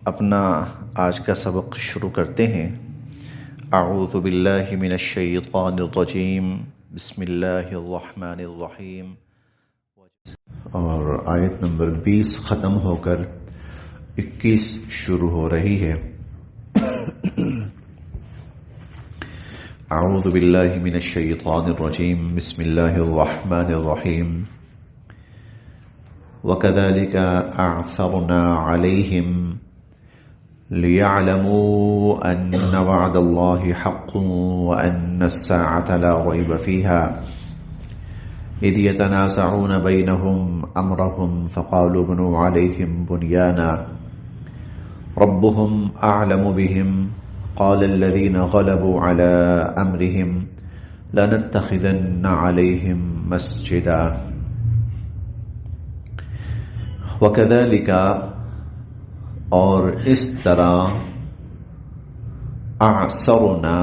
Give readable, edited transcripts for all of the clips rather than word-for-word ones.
اپنا آج کا سبق شروع کرتے ہیں۔ اعوذ باللہ من الشیطان الرجیم، بسم اللہ الرحمن الرحیم۔ اور آیت نمبر 20 ختم ہو کر 21 شروع ہو رہی ہے۔ اعوذ باللہ من الشیطان الرجیم، بسم اللہ الرحمن الرحیم۔ وَكَذَلِكَ أَعْثَرْنَا عَلَيْهِمْ لِيَعْلَمُوا أَنَّ وَعْدَ اللَّهِ حَقٌّ وَأَنَّ السَّاعَةَ لَا رَيْبَ فِيهَا إِذْ يَتَنَازَعُونَ بَيْنَهُمْ أَمْرَهُمْ فَقَالُوا ابْنُوا عَلَيْهِمْ بُنْيَانًا رَبُّهُمْ أَعْلَمُ بِهِمْ قَالَ الَّذِينَ غَلَبُوا عَلَى أَمْرِهِمْ لَنَتَّخِذَنَّ عَلَيْهِمْ مَسْجِدًا۔ وَكَذَلِكَ اور اس طرح اعثرنا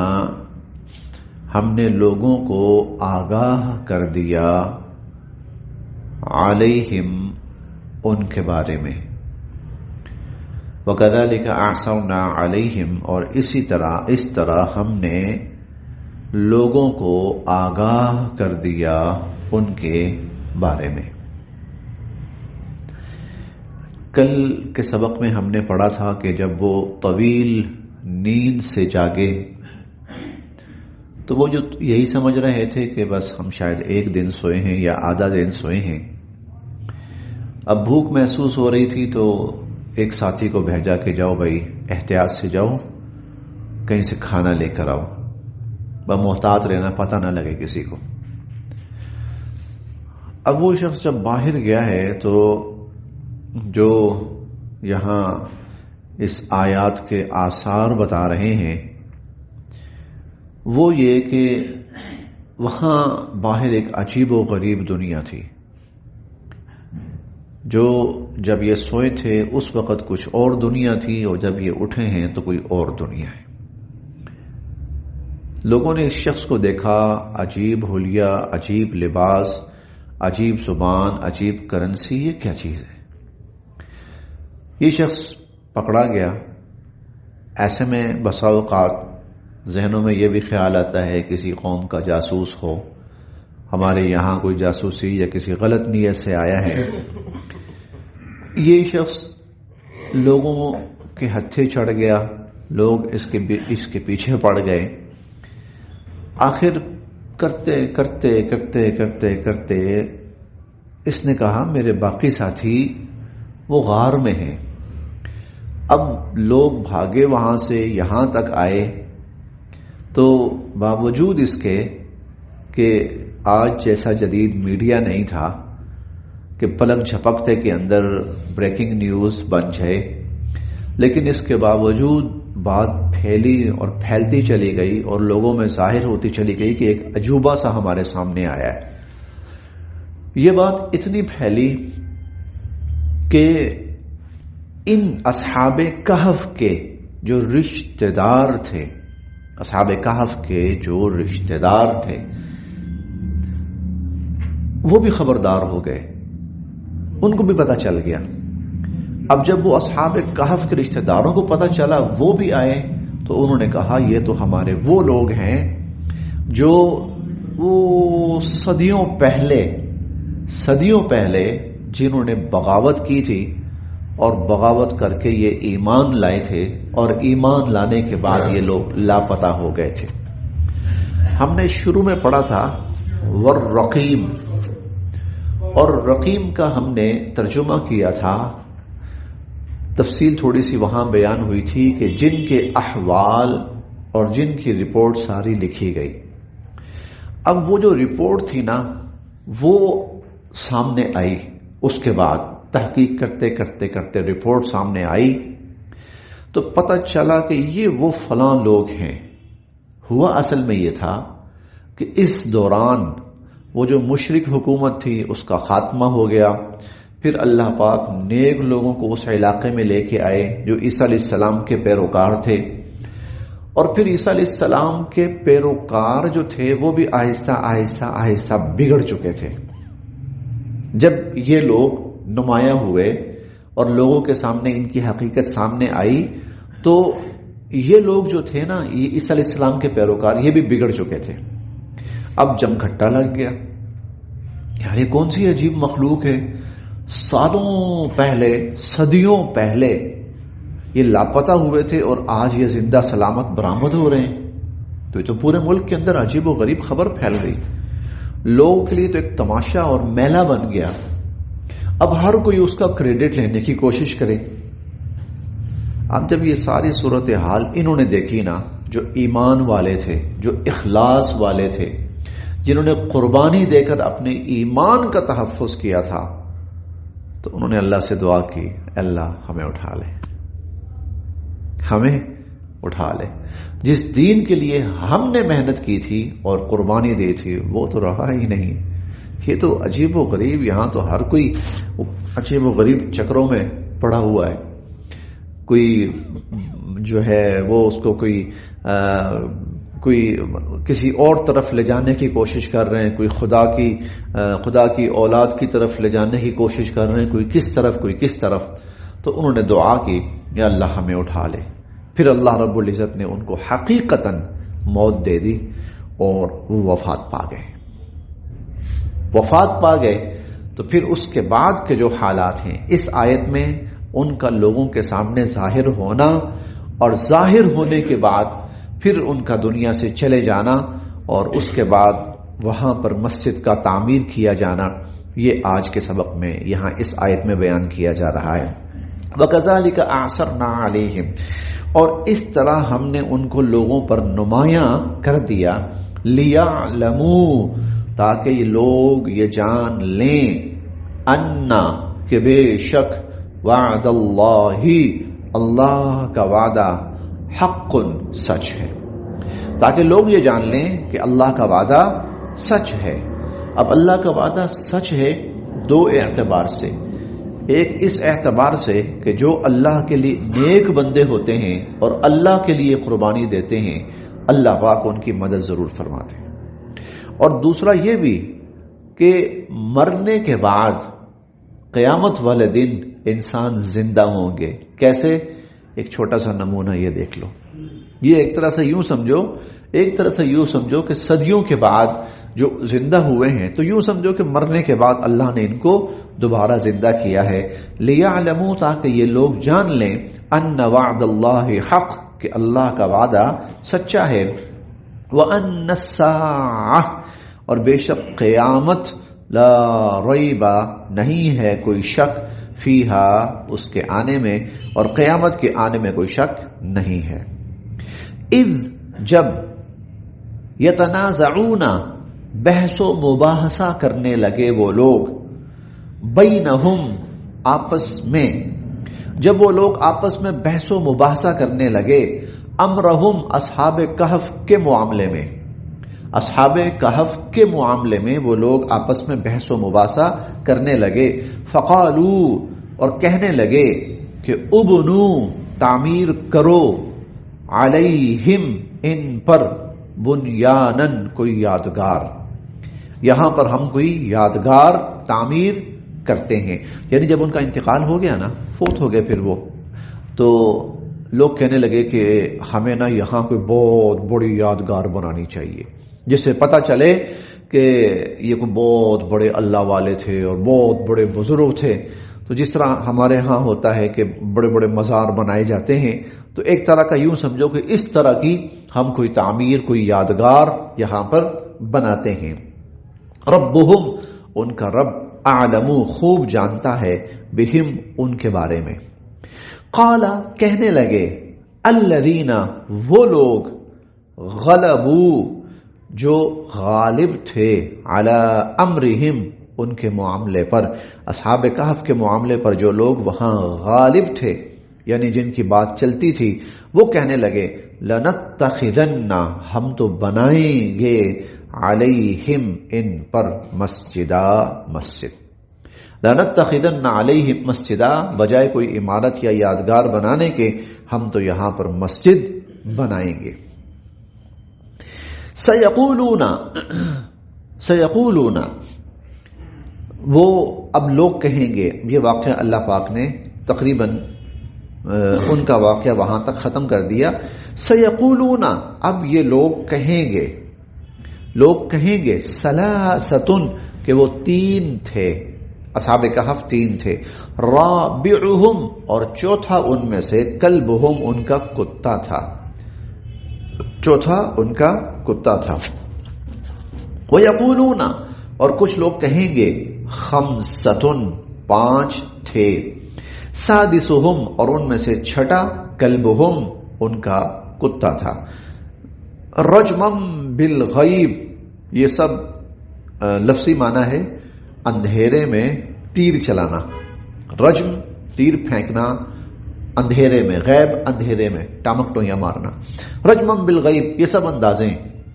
ہم نے لوگوں کو آگاہ کر دیا علیہم ان کے بارے میں۔ وَكَذَلِكَ اعثرنا علیہم اور اس طرح ہم نے لوگوں کو آگاہ کر دیا ان کے بارے میں۔ کل کے سبق میں ہم نے پڑھا تھا کہ جب وہ طویل نیند سے جاگے تو وہ جو یہی سمجھ رہے تھے کہ بس ہم شاید ایک دن سوئے ہیں یا آدھا دن سوئے ہیں۔ اب بھوک محسوس ہو رہی تھی تو ایک ساتھی کو بھیجا کہ جاؤ بھائی احتیاط سے جاؤ، کہیں سے کھانا لے کر آؤ، محتاط رہنا، پتہ نہ لگے کسی کو۔ اب وہ شخص جب باہر گیا ہے تو جو یہاں اس آیات کے آثار بتا رہے ہیں وہ یہ کہ وہاں باہر ایک عجیب و غریب دنیا تھی، جو جب یہ سوئے تھے اس وقت کچھ اور دنیا تھی اور جب یہ اٹھے ہیں تو کوئی اور دنیا ہے۔ لوگوں نے اس شخص کو دیکھا، عجیب حلیہ، عجیب لباس، عجیب زبان، عجیب کرنسی، یہ کیا چیز ہے؟ یہ شخص پکڑا گیا۔ ایسے میں بسا اوقات ذہنوں میں یہ بھی خیال آتا ہے کسی قوم کا جاسوس ہو، ہمارے یہاں کوئی جاسوسی یا کسی غلط نیت سے آیا ہے۔ یہ شخص لوگوں کے ہتھے چڑھ گیا، لوگ اس کے پیچھے پڑ گئے۔ آخر کرتے کرتے کرتے کرتے کرتے اس نے کہا میرے باقی ساتھی وہ غار میں ہیں۔ اب لوگ بھاگے وہاں سے یہاں تک آئے تو باوجود اس کے کہ آج جیسا جدید میڈیا نہیں تھا کہ پلک جھپکتے کے اندر بریکنگ نیوز بن جائے، لیکن اس کے باوجود بات پھیلی اور پھیلتی چلی گئی اور لوگوں میں ظاہر ہوتی چلی گئی کہ ایک عجوبہ سا ہمارے سامنے آیا ہے۔ یہ بات اتنی پھیلی کہ ان اصحاب کہف کے جو رشتہ دار تھے، اصحاب کہف کے جو رشتہ دار تھے وہ بھی خبردار ہو گئے، ان کو بھی پتہ چل گیا۔ اب جب وہ اصحاب کہف کے رشتہ داروں کو پتہ چلا وہ بھی آئے تو انہوں نے کہا یہ تو ہمارے وہ لوگ ہیں جو وہ صدیوں پہلے جنہوں نے بغاوت کی تھی اور بغاوت کر کے یہ ایمان لائے تھے اور ایمان لانے کے بعد یہ لوگ لاپتہ ہو گئے تھے۔ ہم نے شروع میں پڑھا تھا والرقیم، اور رقیم کا ہم نے ترجمہ کیا تھا، تفصیل تھوڑی سی وہاں بیان ہوئی تھی کہ جن کے احوال اور جن کی رپورٹ ساری لکھی گئی۔ اب وہ جو رپورٹ تھی نا وہ سامنے آئی، اس کے بعد تحقیق کرتے کرتے کرتے رپورٹ سامنے آئی تو پتہ چلا کہ یہ وہ فلاں لوگ ہیں۔ ہوا اصل میں یہ تھا کہ اس دوران وہ جو مشرک حکومت تھی اس کا خاتمہ ہو گیا، پھر اللہ پاک نیک لوگوں کو اس علاقے میں لے کے آئے جو عیسیٰ علیہ السلام کے پیروکار تھے، اور پھر عیسیٰ علیہ السلام کے پیروکار جو تھے وہ بھی آہستہ آہستہ آہستہ بگڑ چکے تھے۔ جب یہ لوگ نمایاں ہوئے اور لوگوں کے سامنے ان کی حقیقت سامنے آئی تو یہ لوگ جو تھے نا، یہ عیسیٰ علیہ السلام کے پیروکار، یہ بھی بگڑ چکے تھے. اب جم گھٹا لگ گیا، یار یہ کون سی عجیب مخلوق ہے، سالوں پہلے، صدیوں پہلے یہ لاپتہ ہوئے تھے اور آج یہ زندہ سلامت برآمد ہو رہے ہیں. تو یہ تو پورے ملک کے اندر عجیب و غریب خبر پھیل گئی، لوگوں کے لیے تو ایک تماشا اور میلہ بن گیا. اب ہر کوئی اس کا کریڈٹ لینے کی کوشش کرے. اب جب یہ ساری صورتحال انہوں نے دیکھی نا، جو ایمان والے تھے، جو اخلاص والے تھے، جنہوں نے قربانی دے کر اپنے ایمان کا تحفظ کیا تھا، تو انہوں نے اللہ سے دعا کی، اللہ ہمیں اٹھا لے، ہمیں اٹھا لے. جس دین کے لیے ہم نے محنت کی تھی اور قربانی دی تھی وہ تو رہا ہی نہیں. یہ تو عجیب و غریب، یہاں تو ہر کوئی عجیب و غریب چکروں میں پڑا ہوا ہے. کوئی جو ہے وہ اس کو کوئی کسی اور طرف لے جانے کی کوشش کر رہے ہیں، کوئی خدا کی اولاد کی طرف لے جانے کی کوشش کر رہے ہیں، کوئی کس طرف. تو انہوں نے دعا کی، یا اللہ ہمیں اٹھا لے. پھر اللہ رب العزت نے ان کو حقیقتاً موت دے دی اور وہ وفات پا گئے. تو پھر اس کے بعد کے جو حالات ہیں اس آیت میں ان کا لوگوں کے سامنے ظاہر ہونا اور ظاہر ہونے کے بعد پھر ان کا دنیا سے چلے جانا اور اس کے بعد وہاں پر مسجد کا تعمیر کیا جانا، یہ آج کے سبق میں یہاں اس آیت میں بیان کیا جا رہا ہے. وَكَذَلِكَ أَعْثَرْنَا عَلَيْهِمْ، اور اس طرح ہم نے ان کو لوگوں پر نمایاں کر دیا، لِيَعْلَمُوا، تاکہ یہ لوگ یہ جان لیں، اَنَّا، کہ بے شک، وعد اللہ، اللہ کا وعدہ، حق، سچ ہے. تاکہ لوگ یہ جان لیں کہ اللہ کا وعدہ سچ ہے. اب اللہ کا وعدہ سچ ہے دو اعتبار سے. ایک اس اعتبار سے کہ جو اللہ کے لیے نیک بندے ہوتے ہیں اور اللہ کے لیے قربانی دیتے ہیں، اللہ پاک ان کی مدد ضرور فرماتے ہیں. اور دوسرا یہ بھی کہ مرنے کے بعد قیامت والے دن انسان زندہ ہوں گے. کیسے؟ ایک چھوٹا سا نمونہ یہ دیکھ لو. یہ ایک طرح سے یوں سمجھو کہ صدیوں کے بعد جو زندہ ہوئے ہیں، تو یوں سمجھو کہ مرنے کے بعد اللہ نے ان کو دوبارہ زندہ کیا ہے. لِيَعْلَمُوا، تاکہ یہ لوگ جان لیں، أَنَّ وَعْدَ اللَّهِ حق، کہ اللہ کا وعدہ سچا ہے. وَأَنَّ السَّاعَةَ، اور بے شک قیامت، لا ریب، نہیں ہے کوئی شک، فیہا، اس کے آنے میں، اور قیامت کے آنے میں کوئی شک نہیں ہے. اذ، جب، یتنازعون، بحث و مباحثہ کرنے لگے وہ لوگ، بینہم، آپس میں، جب وہ لوگ آپس میں بحث و مباحثہ کرنے لگے، امرہم، اصحاب کہف کے معاملے میں، اصحاب کہف کے معاملے میں وہ لوگ آپس میں بحث و مباحثہ کرنے لگے. فقالو، اور کہنے لگے کہ ابنو، تعمیر کرو، علیہم، ان پر، بنیانن، کوئی یادگار. یہاں پر ہم کوئی یادگار تعمیر کرتے ہیں. یعنی جب ان کا انتقال ہو گیا نا، فوت ہو گئے پھر وہ، تو لوگ کہنے لگے کہ ہمیں نا یہاں کوئی بہت بڑی یادگار بنانی چاہیے، جس سے پتہ چلے کہ یہ کوئی بہت بڑے اللہ والے تھے اور بہت بڑے بزرگ تھے. تو جس طرح ہمارے ہاں ہوتا ہے کہ بڑے بڑے مزار بنائے جاتے ہیں، تو ایک طرح کا یوں سمجھو کہ اس طرح کی ہم کوئی تعمیر، کوئی یادگار یہاں پر بناتے ہیں. ربہم، ان کا رب، اعلم، خوب جانتا ہے، بہم، ان کے بارے میں. قال، کہنے لگے، الذین، وہ لوگ، غلبوا، جو غالب تھے، علی امرہم، ان کے معاملے پر، اصحاب کہف کے معاملے پر جو لوگ وہاں غالب تھے، یعنی جن کی بات چلتی تھی، وہ کہنے لگے، لنتخذن، ہم تو بنائیں گے، علیہم، ان پر، مسجدا، مسجد. لنتخذن علیہم مسجدا، بجائے کوئی عمارت یا یادگار بنانے کے ہم تو یہاں پر مسجد بنائیں گے. سیقولون، وہ اب لوگ کہیں گے. یہ واقعہ اللہ پاک نے تقریباً ان کا واقعہ وہاں تک ختم کر دیا. سیقولون، اب یہ لوگ کہیں گے ثلاثۃ، کہ وہ 3 تھے، اصحاب کہف 3 تھے، رابعہم، اور چوتھا ان میں سے کلبہم، ان کا کتا تھا، چوتھا ان کا کتا تھا. وَيَقُولُونَ، اور کچھ لوگ کہیں گے خمسۃ، 5 تھے، سادسہم، اور ان میں سے چھٹا کلبہم، ان کا کتا تھا. رجمم بالغیب، یہ سب لفظی معنی ہے اندھیرے میں تیر چلانا. رجم تیر پھینکنا اندھیرے میں، غیب اندھیرے میں ٹامک ٹوئیاں مارنا. رجمم بالغیب، یہ سب اندازیں،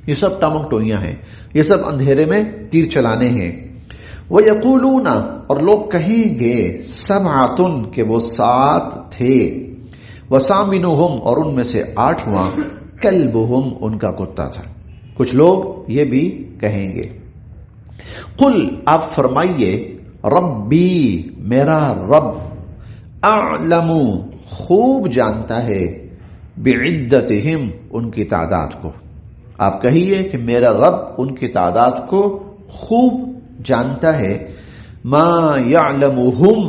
یہ سب ٹامک ٹوئیاں ہیں، یہ سب اندھیرے میں تیر چلانے ہیں. وَيَقُولُونَ، اور لوگ کہیں گے سبعۃ، کہ وہ 7 تھے، وَثَامِنُهُمْ، اور ان میں سے 8واں کلبہم، ان کا کتا تھا. کچھ لوگ یہ بھی کہیں گے. قل، آپ فرمائیے، ربی، میرا رب، اعلم، خوب جانتا ہے، بعدتہم، ان کی تعداد کو. آپ کہیے کہ میرا رب ان کی تعداد کو خوب جانتا ہے. ما یعلمہم،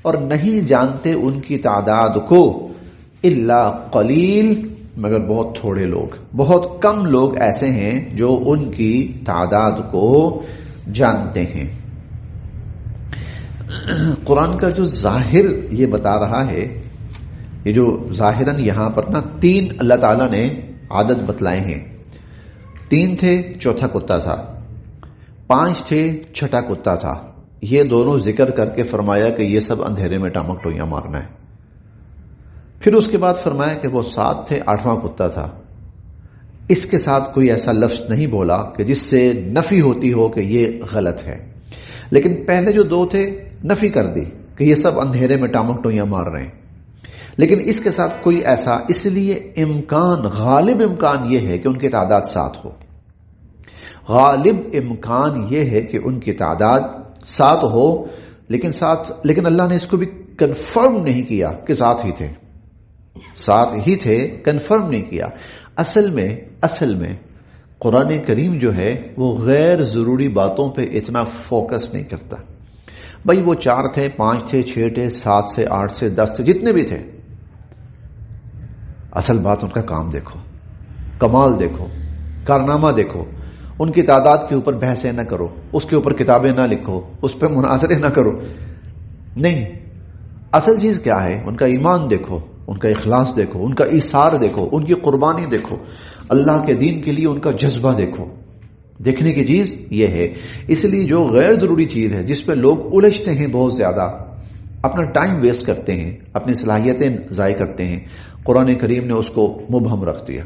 اور نہیں جانتے ان کی تعداد کو، الا قلیل، مگر بہت تھوڑے لوگ، بہت کم لوگ ایسے ہیں جو ان کی تعداد کو جانتے ہیں. قرآن کا جو ظاہر یہ بتا رہا ہے، یہ جو ظاہراً یہاں پر 3 اللہ تعالیٰ نے عدد بتلائے ہیں. 3 تھے، چوتھا کتا تھا. 5 تھے، چھٹا کتا تھا. یہ دونوں ذکر کر کے فرمایا کہ یہ سب اندھیرے میں ٹامک ٹوئیاں مارنا ہے. پھر اس کے بعد فرمایا کہ وہ 7 تھے، 8واں کتا تھا. اس کے ساتھ کوئی ایسا لفظ نہیں بولا کہ جس سے نفی ہوتی ہو کہ یہ غلط ہے، لیکن پہلے جو 2 تھے نفی کر دی کہ یہ سب اندھیرے میں ٹامک ٹوئیاں مار رہے ہیں. لیکن اس کے ساتھ کوئی ایسا، اس لیے امکان، غالب امکان یہ ہے کہ ان کی تعداد 7 ہو. غالب امکان یہ ہے کہ ان کی تعداد 7 ہو، لیکن اللہ نے اس کو بھی کنفرم نہیں کیا کہ 7 ہی تھے. 7 ہی تھے، کنفرم نہیں کیا. اصل میں قرآن کریم جو ہے وہ غیر ضروری باتوں پہ اتنا فوکس نہیں کرتا. بھائی وہ 4 تھے، 5 تھے، 6 تھے، 7 سے 8 سے 10 تھے، جتنے بھی تھے، اصل بات ان کا کام دیکھو، کمال دیکھو، کارنامہ دیکھو. ان کی تعداد کے اوپر بحثیں نہ کرو، اس کے اوپر کتابیں نہ لکھو، اس پہ مناظرے نہ کرو. نہیں، اصل چیز کیا ہے؟ ان کا ایمان دیکھو، ان کا اخلاص دیکھو، ان کا ایثار دیکھو، ان کی قربانی دیکھو، اللہ کے دین کے لیے ان کا جذبہ دیکھو. دیکھنے کی چیز یہ ہے. اس لیے جو غیر ضروری چیز ہے، جس پہ لوگ الجھتے ہیں، بہت زیادہ اپنا ٹائم ویسٹ کرتے ہیں، اپنی صلاحیتیں ضائع کرتے ہیں، قرآن کریم نے اس کو مبہم رکھ دیا.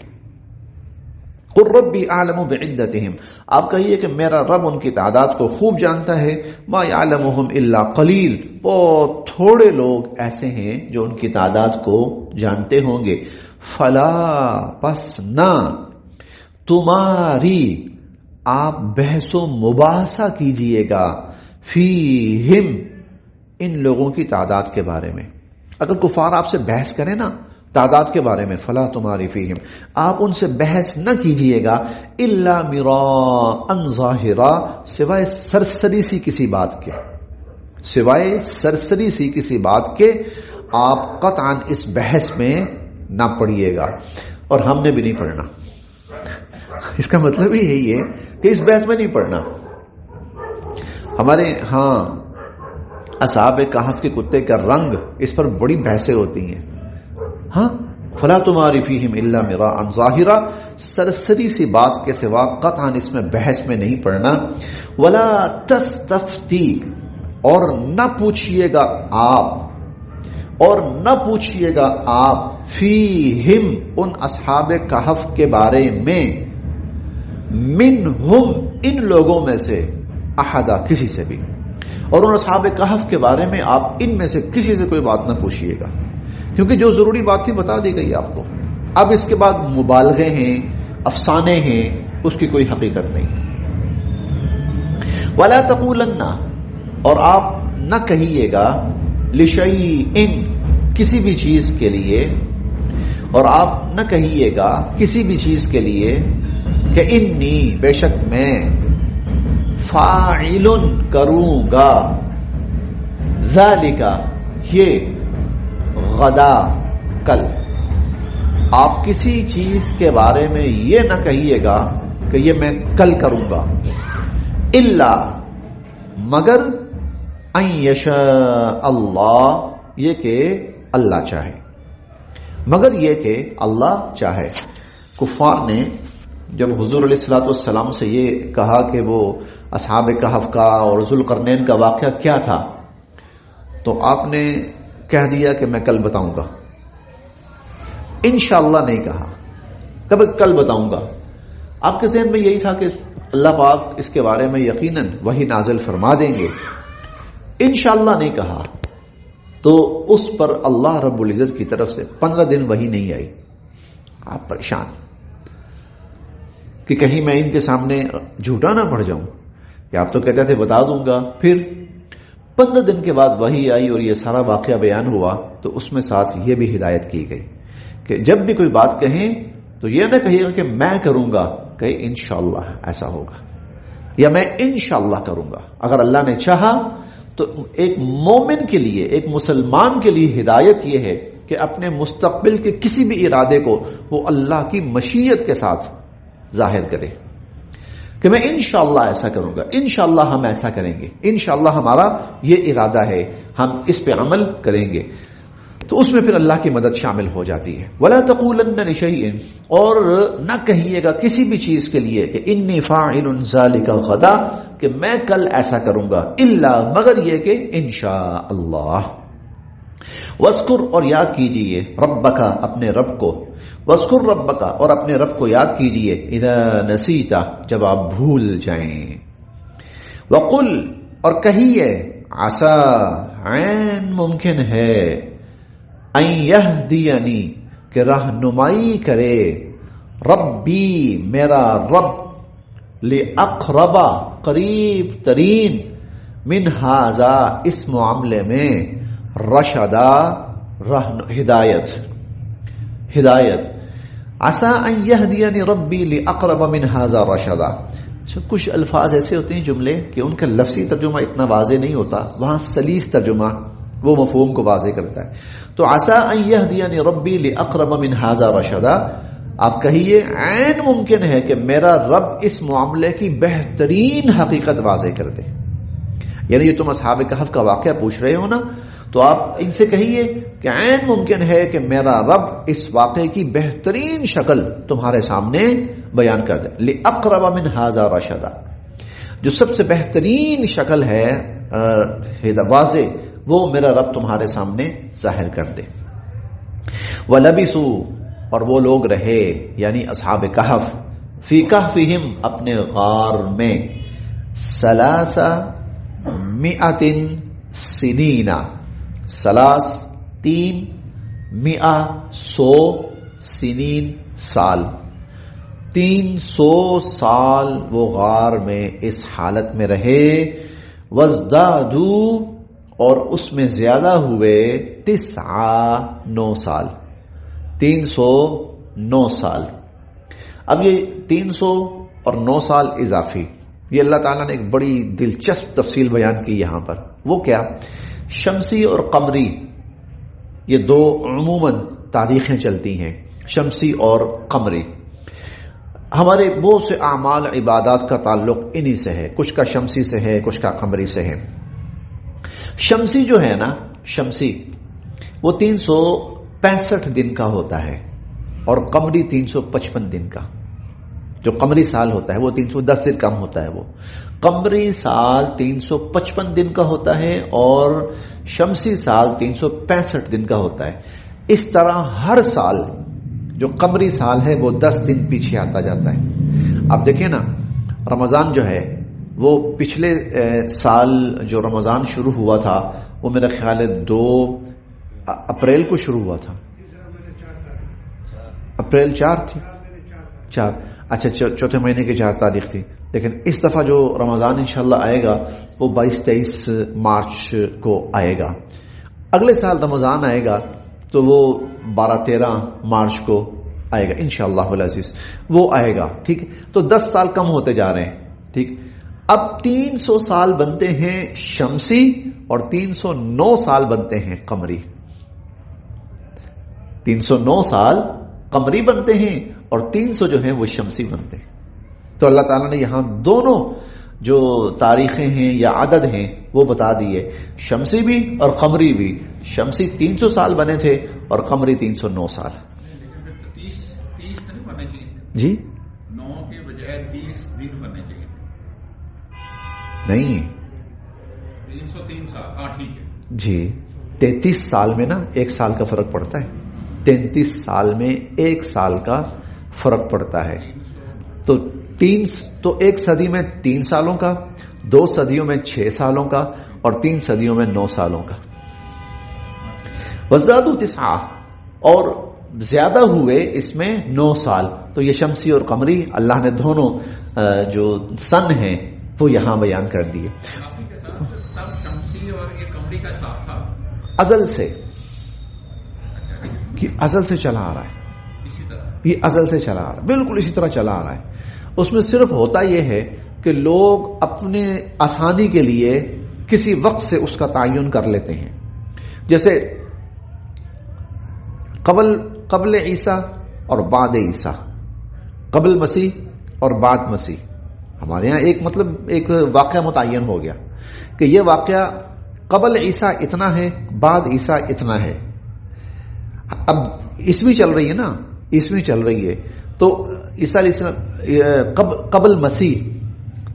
قل ربی اعلم بعدتہم، آپ کہیے کہ میرا رب ان کی تعداد کو خوب جانتا ہے. ما یعلمہم الا قلیل، بہت تھوڑے لوگ ایسے ہیں جو ان کی تعداد کو جانتے ہوں گے. فلا، پس نہ تمہاری آپ بحث و مباحثہ کیجئے گا، فیہم، ان لوگوں کی تعداد کے بارے میں. اگر کفار آپ سے بحث کریں نا تعداد کے بارے میں، فلا تمہاری فیہم، آپ ان سے بحث نہ کیجئے گا، الا مراء ظاہرا، سوائے سرسری سی کسی بات کے، سوائے سرسری سی کسی بات کے آپ قطعاً اس بحث میں نہ پڑھیے گا، اور ہم نے بھی نہیں پڑھنا. اس کا مطلب ہی یہی ہے کہ اس بحث میں نہیں پڑھنا. ہمارے ہاں اصحاب کہف کے کتے کا رنگ، اس پر بڑی بحثیں ہوتی ہیں. ہاں، فلا تمہاری فیہم الا مراء ظاہرا، سرسری سی بات کے سوا قطعاً اس میں بحث میں نہیں پڑنا. ولا تستفتی، اور نہ پوچھئے گا آپ، اور نہ پوچھئے گا آپ، فیہم، ان اصحاب کہف کے بارے میں، منہم، ان لوگوں میں سے، احدا، کسی سے بھی. اور ان اصحاب کہف کے بارے میں آپ ان میں سے کسی سے کوئی بات نہ پوچھئے گا، کیونکہ جو ضروری بات تھی بتا دی گئی آپ کو. اب اس کے بعد مبالغے ہیں، افسانے ہیں، اس کی کوئی حقیقت نہیں. وَلَا تَقُولَنَّ، اور آپ نہ کہیے گا، لِشَيْءٍ، کسی بھی چیز کے لیے، اور آپ نہ کہیے گا کسی بھی چیز کے لیے کہ انی بے شک میں فاعل کروں گا ذالک یہ غدا کل. آپ کسی چیز کے بارے میں یہ نہ کہیے گا کہ یہ میں کل کروں گا، الا مگر ان یشاء اللہ یہ کہ اللہ چاہے، مگر یہ کہ اللہ چاہے. کفار نے جب حضور علیہ الصلوۃ والسلام سے یہ کہا کہ وہ اصحاب کہف کا اور ذوالقرنین کا واقعہ کیا تھا، تو آپ نے کہہ دیا کہ میں کل بتاؤں گا. انشاءاللہ نہیں کہا، کب کل بتاؤں گا. آپ کے ذہن میں یہی تھا کہ اللہ پاک اس کے بارے میں یقیناً وحی نازل فرما دیں گے. انشاءاللہ نہیں کہا تو اس پر اللہ رب العزت کی طرف سے 15 دن وحی نہیں آئی. آپ پریشان کہ کہیں میں ان کے سامنے جھوٹا نہ پڑ جاؤں، کہ آپ تو کہتے تھے بتا دوں گا. پھر 15 دن کے بعد وحی آئی اور یہ سارا واقعہ بیان ہوا، تو اس میں ساتھ یہ بھی ہدایت کی گئی کہ جب بھی کوئی بات کہیں تو یہ نہ کہیے گا کہ میں کروں گا، کہ انشاءاللہ ایسا ہوگا یا میں انشاءاللہ کروں گا. اگر اللہ نے چاہا تو ایک مومن کے لیے، ایک مسلمان کے لیے ہدایت یہ ہے کہ اپنے مستقبل کے کسی بھی ارادے کو وہ اللہ کی مشیت کے ساتھ ظاہر کرے کہ میں انشاءاللہ ایسا کروں گا، انشاءاللہ ہم ایسا کریں گے، انشاءاللہ ہمارا یہ ارادہ ہے، ہم اس پہ عمل کریں گے. تو اس میں پھر اللہ کی مدد شامل ہو جاتی ہے. وَلَا تَقُولَنَّ لِشَيْءٍ اور نہ کہیے گا کسی بھی چیز کے لیے کہ انی فاعل ذَلِكَ غدا کہ میں کل ایسا کروں گا، الا مگر یہ کہ انشاءاللہ. وَاذْكُرْ اور یاد کیجئے ربک اپنے رب کو، وَاذْكُرْ ربک اور اپنے رب کو یاد کیجئے اذا نسیت جب آپ بھول جائیں. وَقُلْ اور کہیے عسا عین ممکن ہے ان یہدینی کہ رہنمائی کرے ربی میرا رب لأقرب قریب ترین من ھذا اس معاملے میں رشدا ہدایت عسا ان یہدینی ربی لأقرب من ھذا رشدا. کچھ الفاظ ایسے ہوتے ہیں جملے کہ ان کا لفظی ترجمہ اتنا واضح نہیں ہوتا، وہاں سلیس ترجمہ وہ مفہوم کو واضح کرتا ہے. تو عسا ان یہدینی ربی لأقرب من ھذا رشدا، آپ کہیے عین ممکن ہے کہ میرا رب اس معاملے کی بہترین حقیقت واضح کر دے. یعنی یہ تم اصحاب کہف کا واقعہ پوچھ رہے ہو نا، تو آپ ان سے کہیے کہ عین ممکن ہے کہ میرا رب اس واقعے کی بہترین شکل تمہارے سامنے بیان کر دے. لأقرب من ھذا رشدا، جو سب سے بہترین شکل ہے واضح، وہ میرا رب تمہارے سامنے ظاہر کر دے. وَلَبِثُوا اور وہ لوگ رہے یعنی اصحاب کہف فی کہفہم اپنے غار میں 300 سنین، 300 سنین سال، 300 سال وہ غار میں اس حالت میں رہے. وَازْدَادُوا اور اس میں زیادہ ہوئے 9 سال، 309 سال. اب یہ 300 اور 9 سال اضافی، یہ اللہ تعالیٰ نے ایک بڑی دلچسپ تفصیل بیان کی یہاں پر. وہ کیا؟ شمسی اور قمری یہ دو عموماً تاریخیں چلتی ہیں، شمسی اور قمری. ہمارے بہت سے اعمال عبادات کا تعلق انہی سے ہے، کچھ کا شمسی سے ہے، کچھ کا قمری سے ہے. شمسی جو ہے نا، شمسی وہ 365 دن کا ہوتا ہے، اور قمری 355 دن کا. جو قمری سال ہوتا ہے وہ 310 سے کم ہوتا ہے. وہ قمری سال 355 دن کا ہوتا ہے اور شمسی سال 365 دن کا ہوتا ہے. اس طرح ہر سال جو قمری سال ہے وہ 10 دن پیچھے آتا جاتا ہے. آپ دیکھیں نا، رمضان جو ہے وہ پچھلے سال جو رمضان شروع ہوا تھا وہ میرا خیال ہے 2 اپریل کو شروع ہوا تھا. اپریل 4 تھی، 4 اچھا چوتھے مہینے کی 4 تاریخ تھی. لیکن اس دفعہ جو رمضان انشاءاللہ آئے گا وہ 22-23 مارچ کو آئے گا. اگلے سال رمضان آئے گا تو وہ 12-13 مارچ کو آئے گا انشاءاللہ العزیز، وہ آئے گا، ٹھیک ہے؟ تو 10 سال کم ہوتے جا رہے ہیں، ٹھیک۔ اب 300 سال بنتے ہیں شمسی اور 309 سال بنتے ہیں قمری، 309 سال قمری بنتے ہیں اور 300 جو ہیں وہ شمسی بنتے ہیں۔ تو اللہ تعالیٰ نے یہاں دونوں جو تاریخیں ہیں یا عدد ہیں وہ بتا دیے، شمسی بھی اور قمری بھی۔ شمسی 300 سال بنے تھے اور قمری 309 سال۔ 30 نہیں بننے چاہیے جی 9 کے بجائے 30 دن بننے چاہیے، نہیں 303 سال، ہاں ٹھیک ہے جی 33 سال میں نا 1 سال کا فرق پڑتا ہے، 33 سال میں 1 سال کا فرق پڑتا ہے۔ تو 1 صدی میں 3 سالوں کا، 2 صدیوں میں 6 سالوں کا اور 3 صدیوں میں 9 سالوں کا۔ وزادوا 9 اور زیادہ ہوئے اس میں 9 سال۔ تو یہ شمسی اور قمری اللہ نے دونوں جو سن ہیں وہ یہاں بیان کر دیے۔ سب شمسی اور یہ قمری کا ساتھ تھا ازل سے، یہ ازل سے چلا آ رہا ہے، اسی طرح یہ ازل سے چلا آ رہا ہے، بالکل اسی طرح چلا آ رہا ہے۔ اس میں صرف ہوتا یہ ہے کہ لوگ اپنے آسانی کے لیے کسی وقت سے اس کا تعین کر لیتے ہیں، جیسے قبل عیسیٰ اور بعد عیسیٰ، قبل مسیح اور بعد مسیح۔ ہمارے ہاں ایک واقعہ متعین ہو گیا کہ یہ واقعہ قبل عیسیٰ اتنا ہے، بعد عیسیٰ اتنا ہے۔ اب عیسوی چل رہی ہے نا، عیسوی چل رہی ہے، تو عیسیٰ علیہ السلام قبل مسیح،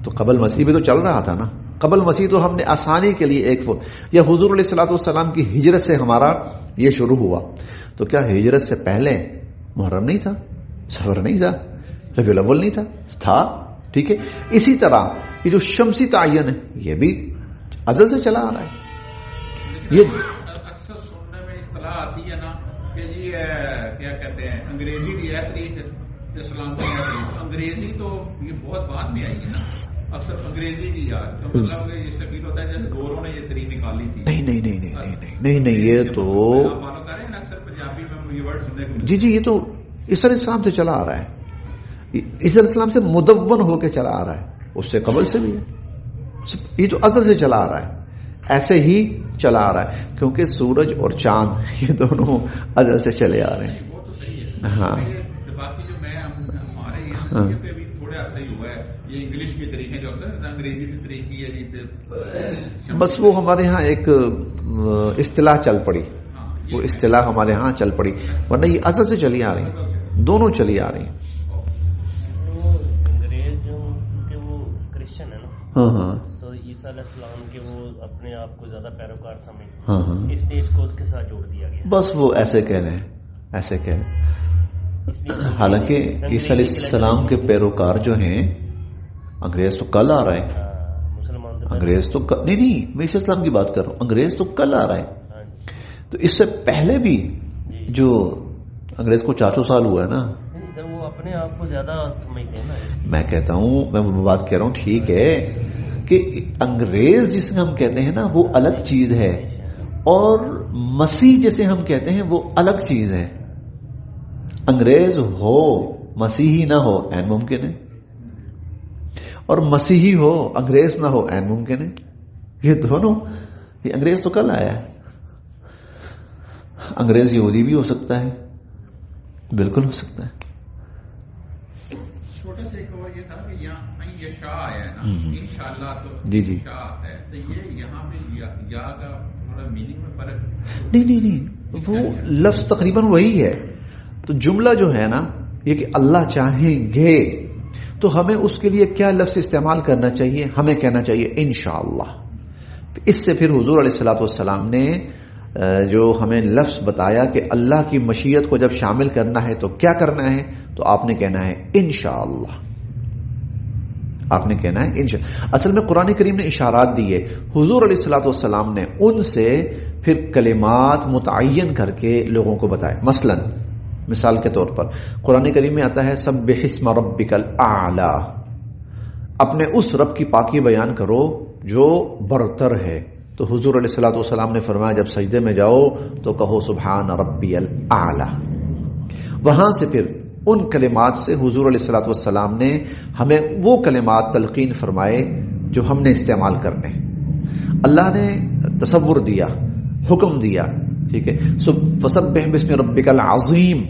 تو قبل مسیح بھی تو چل رہا تھا نا۔ قبل مسیح تو ہم نے آسانی کے لیے یا حضور علیہ الصلوۃ والسلام کی ہجرت سے ہمارا یہ شروع ہوا، تو کیا ہجرت سے پہلے محرم نہیں تھا، سفر نہیں تھا، ربیع الاول نہیں تھا، ٹھیک ہے؟ اسی طرح یہ جو شمسی تعین ہے یہ بھی ازل سے چلا آ رہا ہے۔ یہ اکثر سننے میں اصطلاح آتی ہے نا کہ جی کیا کہتے ہیں انگریزی دی ہے تاریخ اسلام کی، انگریزی تو یہ بہت بعد میں آئی ہے نا، اکثر انگریزی کی یاد تو مطلب یہ شکیل ہوتا ہے جیسے گوروں نے یہ تاریخ نکالی تھی۔ نہیں، یہ تو فالو کریں نا، اکثر پنجابی میں یہ ورڈ سننے کو جی یہ تو عیسیٰ علیہ السلام سے چلا آ رہا ہے، عیسیٰ علیہ السلام سے مدون ہو کے چلا آ رہا ہے، اس سے قبل سے بھی ہے، یہ تو ازل سے چلا آ رہا ہے، ایسے ہی چلا آ رہا ہے، کیونکہ سورج اور چاند یہ دونوں ازل سے چلے آ رہے ہیں۔ وہ تو صحیح ہے، ہاں باقی جو میں ہمارے یہاں پہ بھی تھوڑا ایسا ہی ہوا ہے، یہ انگلش کی طریقے جو اکثر انگریزی کی طریقے ہے جی، بس وہ ہمارے ہاں ایک اصطلاح چل پڑی، وہ اصطلاح ہمارے ہاں چل پڑی، ورنہ یہ ازل سے چلی آ رہی ہیں، دونوں چلی آ رہی ہیں۔ انگریز جو کہ وہ کرسچن ہے نا، ہاں تو عیسیٰ علیہ السلام کے وہ اپنے آپ کو زیادہ پیروکار سمجھتے ہاں اس لیے اس کو کے ساتھ جوڑ دیا گیا۔ بس وہ ایسے کہہ رہے ہیں، ایسے کہہ رہے ہیں۔ حالانکہ عیسیٰ علیہ السلام کے پیروکار جو ہیں، انگریز تو کل آ رہا ہے، مسلمان انگریز تو نہیں میں عیسیٰ السلام کی بات کر رہا ہوں، انگریز تو کل آ رہا ہے، تو اس سے پہلے بھی جو انگریز کو 400 سال ہوا ہے نا، وہ اپنے آپ کو زیادہ سمجھتے ہیں نا۔ میں کہتا ہوں، میں بات کہہ رہا ہوں، ٹھیک ہے کہ انگریز جسے ہم کہتے ہیں نا وہ الگ چیز ہے، اور مسیح جسے ہم کہتے ہیں وہ الگ چیز ہے۔ انگریز ہو مسیحی نہ ہو عین ممکن ہے، اور مسیحی ہو انگریز نہ ہو عین ممکن ہے، یہ دونوں، یہ انگریز تو کل آیا ہے، انگریز یہودی بھی ہو سکتا ہے، بالکل ہو سکتا ہے۔ چھوٹا سا ایک اور یہ تھا کہ یہاں یہ شاہ آیا ہے نا، انشاءاللہ تو جی شاہ آتا ہے، تو یہ یہاں پہ یا کا تھوڑا میننگ میں فرق نہیں، وہ لفظ تقریباً وہی ہے، تو جملہ جو ہے نا یہ کہ اللہ چاہیں گے، تو ہمیں اس کے لیے کیا لفظ استعمال کرنا چاہیے؟ ہمیں کہنا چاہیے انشاءاللہ۔ اس سے پھر حضور علیہ الصلوۃ والسلام نے جو ہمیں لفظ بتایا کہ اللہ کی مشیت کو جب شامل کرنا ہے تو کیا کرنا ہے، تو آپ نے کہنا ہے انشاءاللہ، آپ نے کہنا ہے انشاءاللہ۔ اصل میں قرآن کریم نے اشارات دیے، حضور علیہ الصلوۃ والسلام نے ان سے پھر کلمات متعین کر کے لوگوں کو بتائے۔ مثال کے طور پر قرآن کریم میں آتا ہے سبح اسم ربک الاعلی، اپنے اس رب کی پاکی بیان کرو جو برتر ہے، تو حضور علیہ الصلوۃ والسلام نے فرمایا جب سجدے میں جاؤ تو کہو سبحان ربی الاعلی. وہاں سے پھر ان کلمات سے حضور علیہ الصلوۃ والسلام نے ہمیں وہ کلمات تلقین فرمائے جو ہم نے استعمال کرنے. اللہ نے تصور دیا، حکم دیا، ٹھیک ہے، فسبح باسم ربک العظیم،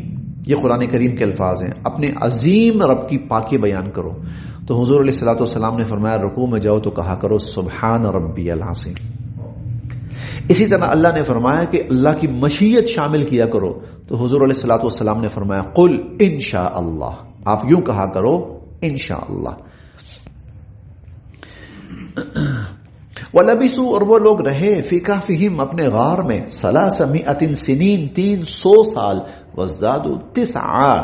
یہ قرآن کریم کے الفاظ ہیں، اپنے عظیم رب کی پاکی بیان کرو. تو حضور علیہ الصلوۃ والسلام نے فرمایا رکوع میں جاؤ تو کہا کرو سبحان ربی العظیم. اسی طرح اللہ نے فرمایا کہ اللہ کی مشیت شامل کیا کرو. تو حضور علیہ الصلوۃ والسلام نے فرمایا قل انشاء اللہ، آپ یوں کہا کرو انشاء اللہ. وَلَبِثُوا، اور وہ لوگ رہے فِي كَهْفِهِمْ اپنے غار میں 300 سنین 300 سال، وَازْدَادُوا 9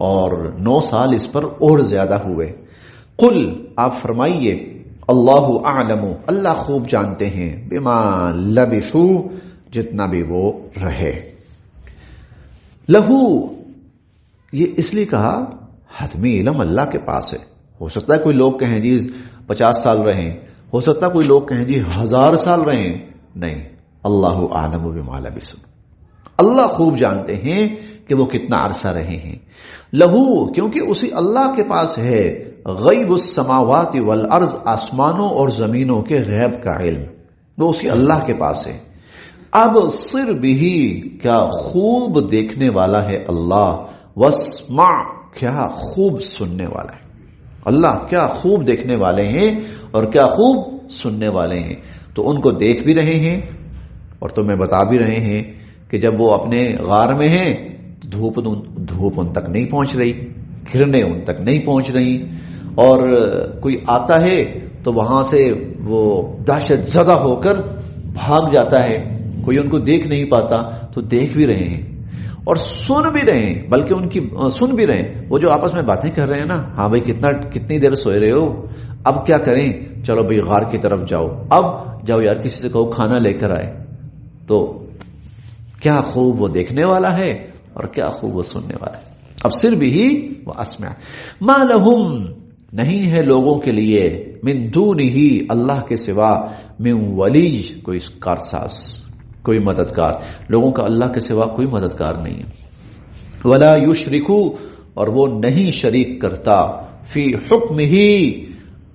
اور 9 سال اس پر اور زیادہ ہوئے. قل، آپ فرمائیے اللہ اعلم، اللہ خوب جانتے ہیں، بما لبثوا، جتنا بھی وہ رہے. لہو، یہ اس لیے کہا حتمی علم اللہ کے پاس ہے. ہو سکتا ہے کوئی لوگ کہیں جی 50 سال رہیں، ہو سکتا ہے کوئی لوگ کہیں جی 1000 سال رہیں. نہیں، اللہ اعلم بما لبثوا، اللہ خوب جانتے ہیں کہ وہ کتنا عرصہ رہے ہیں. لہو، کیونکہ اسی اللہ کے پاس ہے غیب السماوات والارض، آسمانوں اور زمینوں کے غیب کا علم، وہ اسی اللہ کے پاس ہے. اب صر بھی، کیا خوب دیکھنے والا ہے اللہ، واسمع، کیا خوب سننے والا ہے اللہ، کیا خوب دیکھنے والے ہیں اور کیا خوب سننے والے ہیں. تو ان کو دیکھ بھی رہے ہیں اور تمہیں بتا بھی رہے ہیں کہ جب وہ اپنے غار میں ہیں دھوپ ان تک نہیں پہنچ رہی، کرنیں ان تک نہیں پہنچ رہی، اور کوئی آتا ہے تو وہاں سے وہ دہشت زدہ ہو کر بھاگ جاتا ہے، کوئی ان کو دیکھ نہیں پاتا. تو دیکھ بھی رہے ہیں اور سن بھی رہے ہیں، بلکہ ان کی سن بھی رہے ہیں. وہ جو آپس میں باتیں کر رہے ہیں نا، ہاں بھائی کتنی دیر سوئے رہے ہو، اب کیا کریں، چلو بھائی غار کی طرف جاؤ، اب جاؤ یار کسی سے کہو کھانا لے کر آئے. تو کیا خوب وہ دیکھنے والا ہے اور کیا خوب وہ سننے والا ہے. اب صرف بھی وہ اسمع، ما لہم، نہیں ہے لوگوں کے لیے، من دونہ، اللہ کے سوا، من ولی، کوئی کارساز، کوئی مددگار. لوگوں کا اللہ کے سوا کوئی مددگار نہیں ہے. ولا یشرکو، اور وہ نہیں شریک کرتا، فی حکمہ،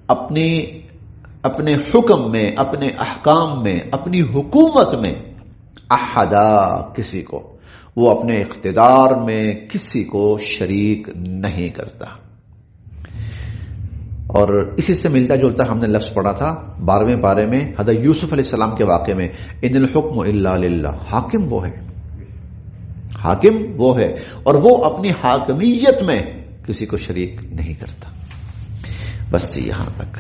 اپنے حکم میں، اپنے احکام میں، اپنی حکومت میں، احدا، کسی کو، وہ اپنے اقتدار میں کسی کو شریک نہیں کرتا. اور اسی سے ملتا جلتا ہم نے لفظ پڑھا تھا 12ویں پارے میں حضرت یوسف علیہ السلام کے واقعے میں، ان الحکم الا للہ، حاکم وہ ہے، حاکم وہ ہے، اور وہ اپنی حاکمیت میں کسی کو شریک نہیں کرتا. بس یہاں تک.